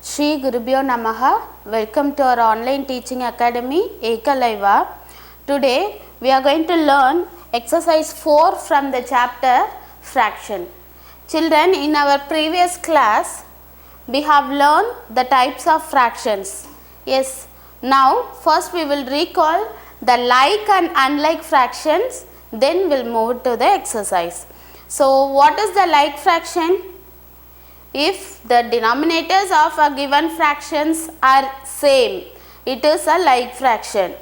Shri Gurubhyo Namaha. Welcome to our online teaching academy Ekalaiva. Today we are going to learn exercise 4 from the chapter fraction. Children, in our previous class we have learned the types of fractions. Yes, now first we will recall the like and unlike fractions, then we'll move to the exercise. So what is the like fraction? If the denominators of a given fractions are same, it is a like fraction.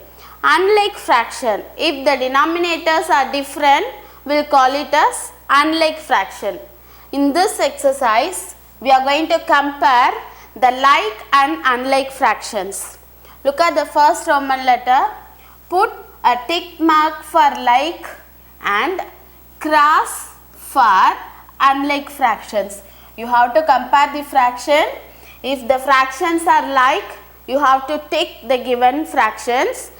Unlike fraction, if the denominators are different, we will call it as unlike fraction. In this exercise, we are going to compare the like and unlike fractions. Look at the first Roman letter. Put a tick mark for like and cross for unlike fractions. You have to compare the fraction. If the fractions are like, you have to tick the given fractions.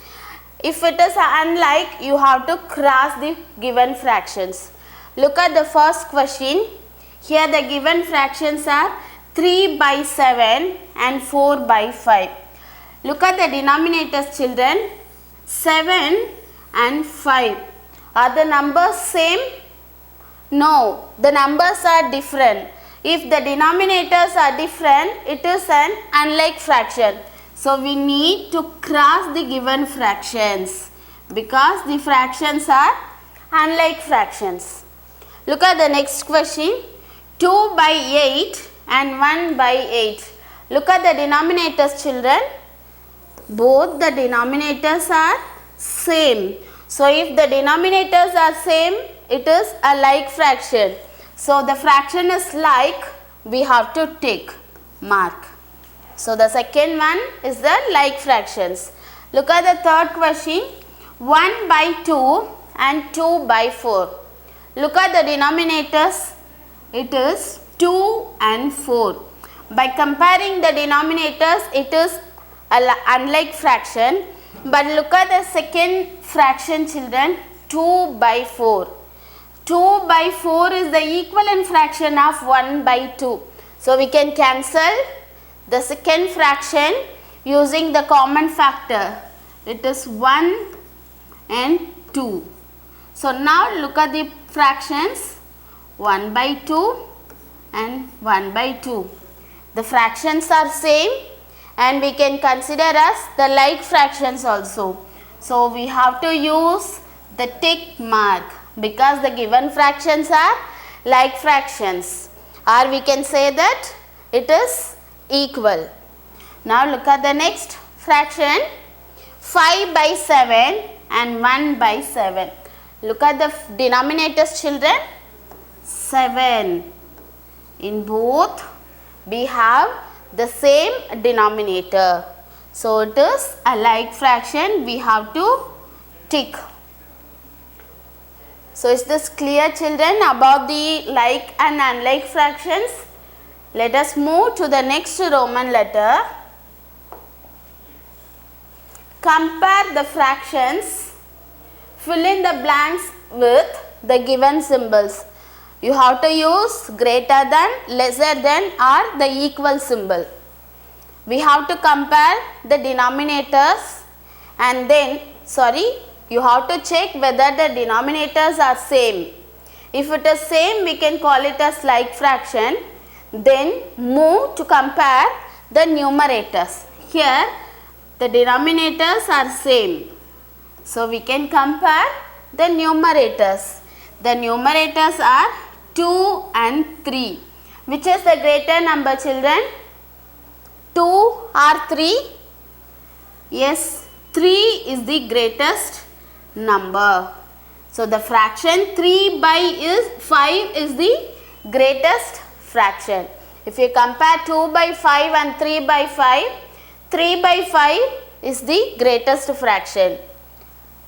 If it is unlike, you have to cross the given fractions. Look at the first question. Here the given fractions are 3 by 7 and 4 by 5. Look at the denominators, children. 7 and 5. Are the numbers same? No, the numbers are different. If the denominators are different, it is an unlike fraction. So we need to cross the given fractions because the fractions are unlike fractions. Look at the next question. 2 by 8 and 1 by 8. Look at the denominators, children. Both the denominators are same. So if the denominators are same, it is a like fraction. So the fraction is like, we have to tick mark. So the second one is the like fractions. Look at the third question. 1 by 2 and 2 by 4. Look at the denominators. It is 2 and 4. By comparing the denominators, it is an unlike fraction. But look at the second fraction, children. 2 by 4. 2 by 4 is the equivalent fraction of 1 by 2. So we can cancel the second fraction using the common factor. It is 1 and 2. So now look at the fractions. 1 by 2 and 1 by 2. The fractions are same and we can consider as the like fractions also. So we have to use the tick mark because the given fractions are like fractions, or we can say that it is equal. Now look at the next fraction. 5 by 7 and 1 by 7. Look at the denominators, children. 7. In both we have the same denominator. So it is a like fraction, we have to tick. So is this clear, children, about the like and unlike fractions? Let us move to the next Roman letter. Compare the fractions. Fill in the blanks with the given symbols. You have to use greater than, lesser than or the equal symbol. We have to compare the denominators and then, you have to check whether the denominators are same. If it is same, we can call it as like fraction. Then move to compare the numerators. Here the denominators are same. So we can compare the numerators. The numerators are 2 and 3. Which is the greater number, children? 2 or 3? Yes, 3 is the greatest number. So the fraction 3 by 5 is the greatest fraction. If you compare 2 by 5 and 3 by 5, 3 by 5 is the greatest fraction.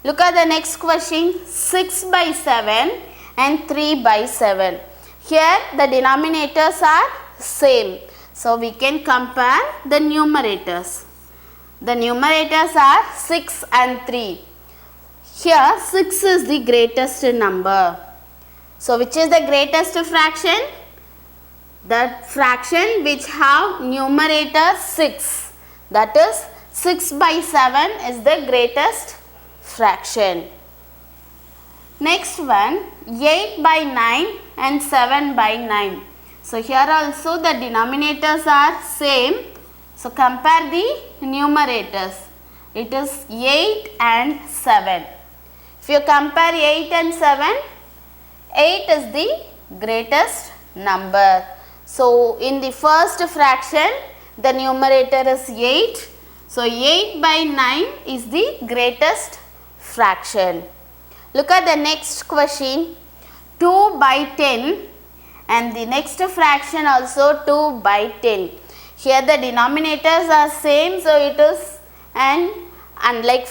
Look at the next question. 6 by 7 and 3 by 7. Here the denominators are same. So we can compare the numerators. The numerators are 6 and 3. Here 6 is the greatest number. So which is the greatest fraction? The fraction which have numerator 6, that is 6 by 7 is the greatest fraction. Next one, 8 by 9 and 7 by 9. So here also the denominators are same. So compare the numerators. It is 8 and 7. If you compare 8 and 7, 8 is the greatest number. So in the first fraction, the numerator is 8. So 8 by 9 is the greatest fraction. Look at the next question, 2 by 10, and the next fraction also 2 by 10. Here the denominators are same, so it is an like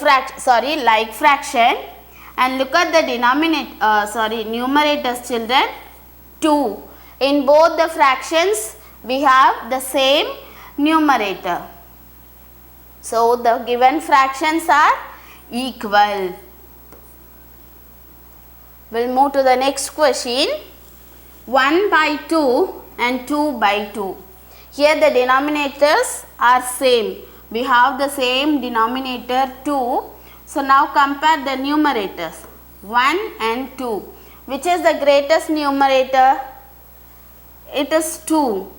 fraction. And look at the numerators, children, 2. In both the fractions we have the same numerator. So the given fractions are equal. We'll move to the next question, 1 by 2 and 2 by 2. Here the denominators are same. We have the same denominator 2. So now compare the numerators 1 and 2. Which is the greatest numerator? It is 2.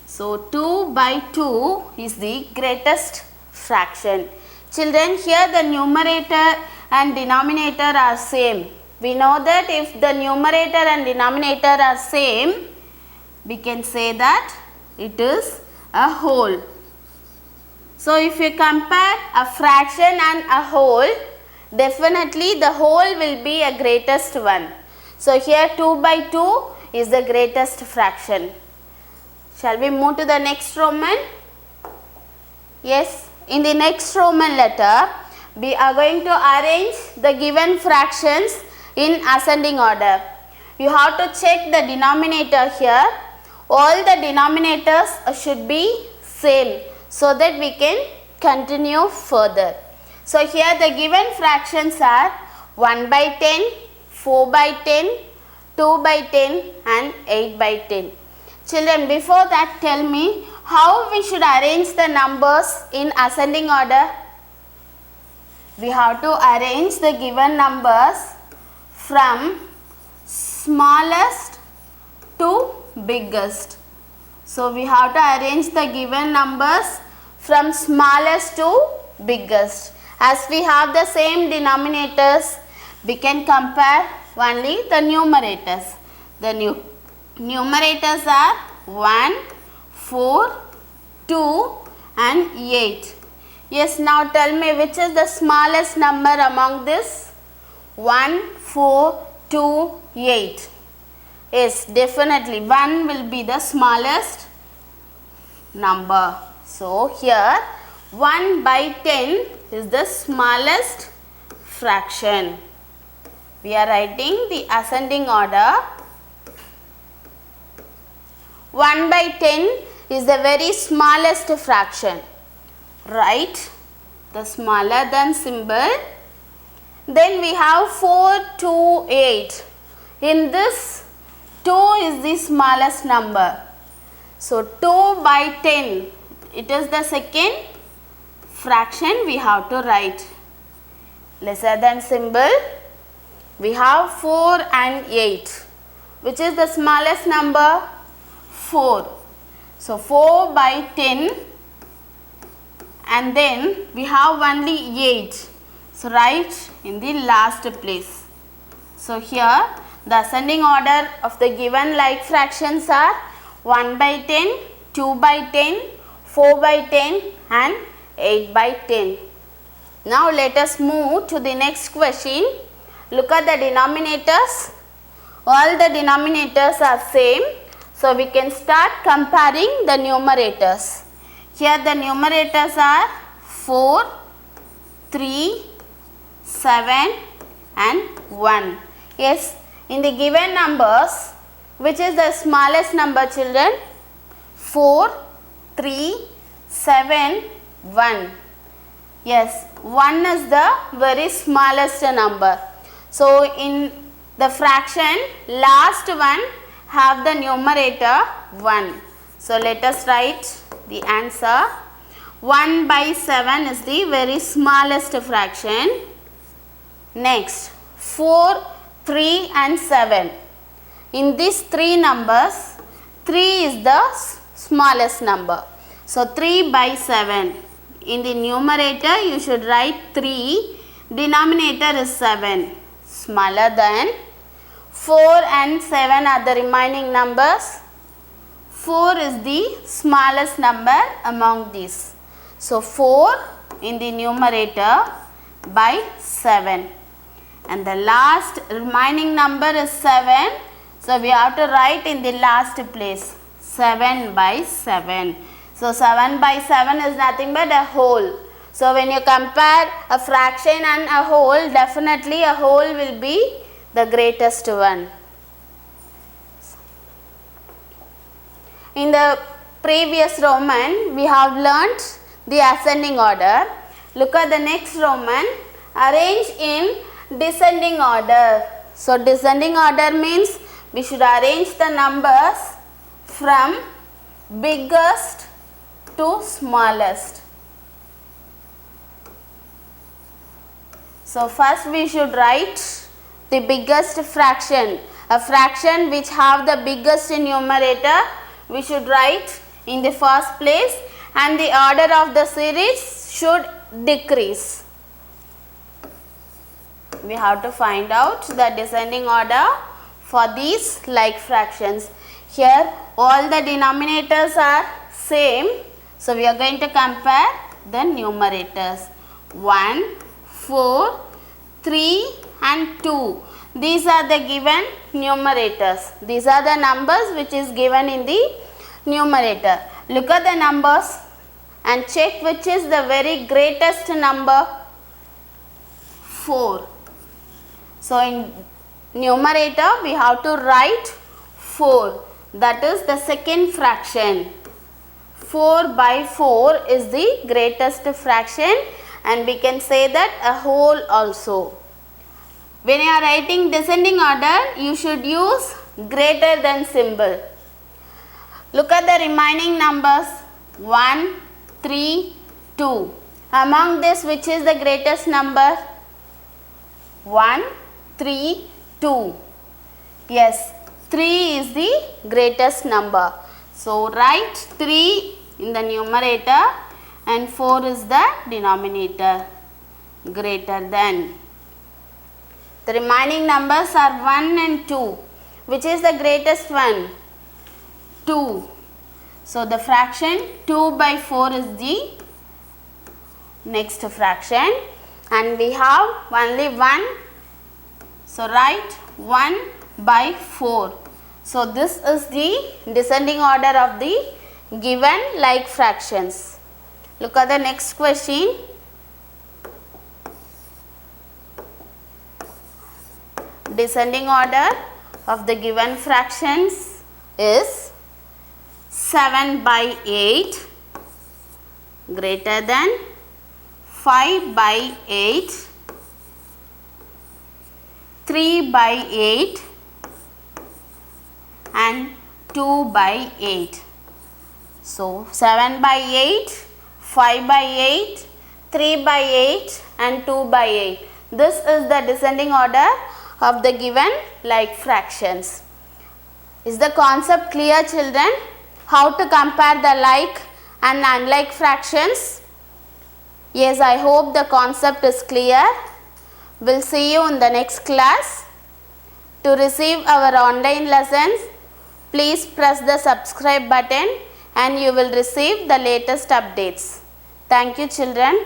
So 2 by 2 is the greatest fraction. Children, here the numerator and denominator are same. We know that if the numerator and denominator are same, we can say that it is a whole. So if you compare a fraction and a whole, definitely the whole will be a greatest one. So here 2 by 2 is the greatest fraction. Shall we move to the next Roman? Yes, in the next Roman letter, we are going to arrange the given fractions in ascending order. You have to check the denominator here. All the denominators should be same so that we can continue further. So here the given fractions are 1 by 10, 4 by 10, 2 by 10 and 8 by 10. Children, before that tell me how we should arrange the numbers in ascending order. We have to arrange the given numbers from smallest to biggest. So we have to arrange the given numbers from smallest to biggest. As we have the same denominators, we can compare only the numerators. The numerators are 1, 4, 2 and 8. Yes, now tell me which is the smallest number among this? 1, 4, 2, 8. Yes, definitely 1 will be the smallest number. So here 1 by 10 is the smallest fraction. We are writing the ascending order. 1 by 10 is the very smallest fraction. Write the smaller than symbol. Then we have 4, 2, 8. In this, 2 is the smallest number. So 2 by 10, it is the second fraction we have to write. Lesser than symbol. We have 4 and 8. Which is the smallest number? 4. So 4 by 10 and then we have only 8. So write in the last place. So here the ascending order of the given like fractions are 1 by 10, 2 by 10, 4 by 10 and 8 by 10. Now let us move to the next question. Look at the denominators. All the denominators are same. So we can start comparing the numerators. Here the numerators are 4, 3, 7 and 1. Yes, in the given numbers, which is the smallest number, children? 4, 3, 7, 1. Yes, 1 is the very smallest number. So in the fraction, last one have the numerator 1. So let us write the answer. 1 by 7 is the very smallest fraction. Next, 4, 3 and 7. In these three numbers, 3 is the smallest number. So 3 by 7. In the numerator you should write 3. Denominator is 7. Smaller than 4 and 7 are the remaining numbers. 4 is the smallest number among these. So 4 in the numerator by 7. And the last remaining number is 7. So we have to write in the last place 7 by 7. So 7 by 7 is nothing but a whole. So when you compare a fraction and a whole, definitely a whole will be the greatest one. In the previous Roman, we have learnt the ascending order. Look at the next Roman, arrange in descending order. So descending order means we should arrange the numbers from biggest to smallest. So first we should write the biggest fraction. A fraction which have the biggest numerator we should write in the first place, and the order of the series should decrease. We have to find out the descending order for these like fractions. Here all the denominators are same. So we are going to compare the numerators. 1, 4, 3 and 2. These are the given numerators. These are the numbers which is given in the numerator. Look at the numbers and check which is the very greatest number. 4. So in numerator we have to write 4. That is the second fraction. 4 by 4 is the greatest fraction, and we can say that a whole also. When you are writing descending order, you should use greater than symbol. Look at the remaining numbers 1, 3, 2. Among this, which is the greatest number? 1, 3, 2. Yes, 3 is the greatest number. So write 3 in the numerator and 4 is the denominator. Greater than. The remaining numbers are 1 and 2. Which is the greatest one? 2. So the fraction 2 by 4 is the next fraction, and we have only 1. So write 1 by 4. So this is the descending order of the given like fractions. Look at the next question. Descending order of the given fractions is 7 by 8 greater than 5 by 8, 3 by 8 and 2 by 8. So 7 by 8, 5 by 8, 3 by 8 and 2 by 8. This is the descending order of the given like fractions. Is the concept clear, children? How to compare the like and unlike fractions? Yes, I hope the concept is clear. We'll see you in the next class. To receive our online lessons, please press the subscribe button and you will receive the latest updates. Thank you, children.